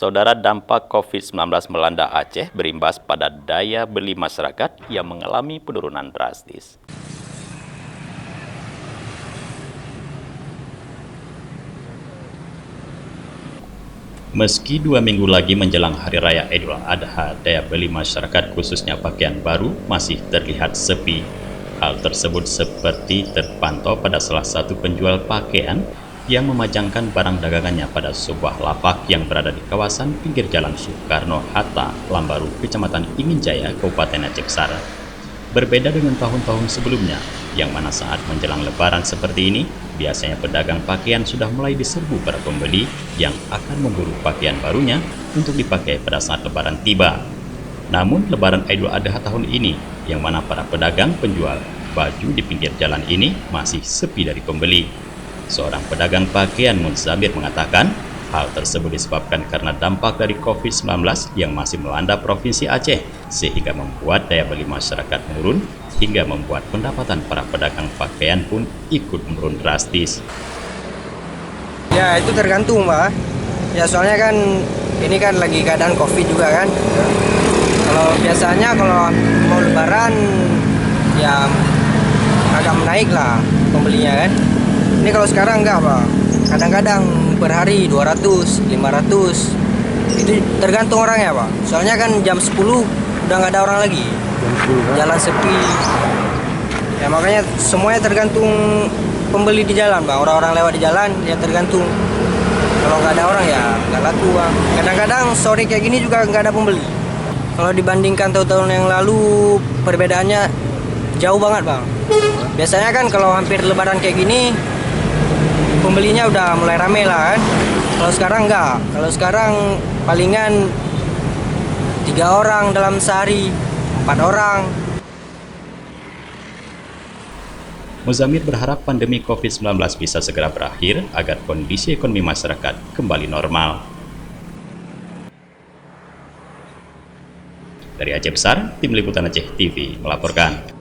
Saudara, dampak COVID-19 melanda Aceh berimbas pada daya beli masyarakat yang mengalami penurunan drastis. Meski 2 minggu lagi menjelang Hari Raya Idul Adha, daya beli masyarakat khususnya pakaian baru masih terlihat sepi. Hal tersebut seperti terpantau pada salah satu penjual pakaian yang memajangkan barang dagangannya pada sebuah lapak yang berada di kawasan pinggir Jalan Soekarno-Hatta, Lambaru, Kecamatan Inginjaya, Kabupaten Aceh Besar. Berbeda dengan tahun-tahun sebelumnya, yang mana saat menjelang Lebaran seperti ini, biasanya pedagang pakaian sudah mulai diserbu para pembeli yang akan memburu pakaian barunya untuk dipakai pada saat Lebaran tiba. Namun, Lebaran Idul Adha tahun ini, yang mana para pedagang penjual baju di pinggir jalan ini masih sepi dari pembeli. Seorang pedagang pakaian Muzamir mengatakan, hal tersebut disebabkan karena dampak dari COVID-19 yang masih melanda Provinsi Aceh, sehingga membuat daya beli masyarakat menurun, hingga membuat pendapatan para pedagang pakaian pun ikut menurun drastis. Ya, itu tergantung, Pak. Ya, soalnya kan ini kan lagi keadaan COVID juga kan. Kalau biasanya kalau mau Lebaran, ya agak menaik lah pembelinya kan. Ini kalau sekarang enggak, Pak. Kadang-kadang per hari 200, 500. Itu tergantung orangnya, Pak. Soalnya kan jam 10 udah nggak ada orang lagi. Jalan sepi. Ya makanya semuanya tergantung pembeli di jalan, Bang. Orang-orang lewat di jalan ya tergantung. Kalau nggak ada orang ya nggak laku, Bang. Kadang-kadang sore kayak gini juga nggak ada pembeli. Kalau dibandingkan tahun-tahun yang lalu, perbedaannya jauh banget, Bang. Biasanya kan kalau hampir Lebaran kayak gini, pembelinya udah mulai rame lah kan. Kalau sekarang enggak. Kalau sekarang palingan 3 orang dalam sehari, 4 orang. Muzamir berharap pandemi COVID-19 bisa segera berakhir agar kondisi ekonomi masyarakat kembali normal. Dari Aceh Besar, Tim Liputan Aceh TV melaporkan.